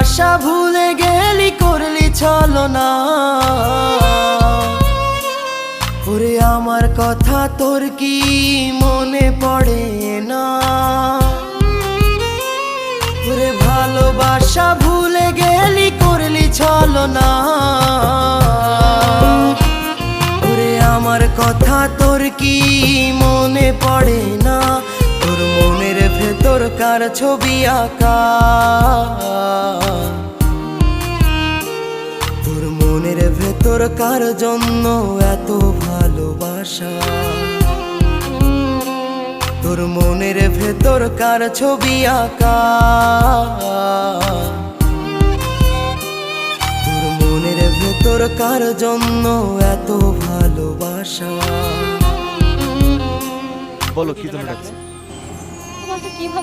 ভালোবাসা ভুলে গেলি করলি ছলনা। ওরে আমার কথা তোর কি মনে পড়ে না? ওরে ভালোবাসা ভুলে গেলি করলি ছলনা। ওরে আমার কথা তোর কি মনে পড়ে না? তোর মনের ভেতর কার ছবি আঁকা? তোর মনের ভেতর কার জন্য এত ভালোবাসা? তোর মনের ভেতর কার ছবি আঁকা? তোর মনের ভেতর কার জন্য এত ভালোবাসা? বলো কি জন্য ডাকছি? তোমাকে কিভাবে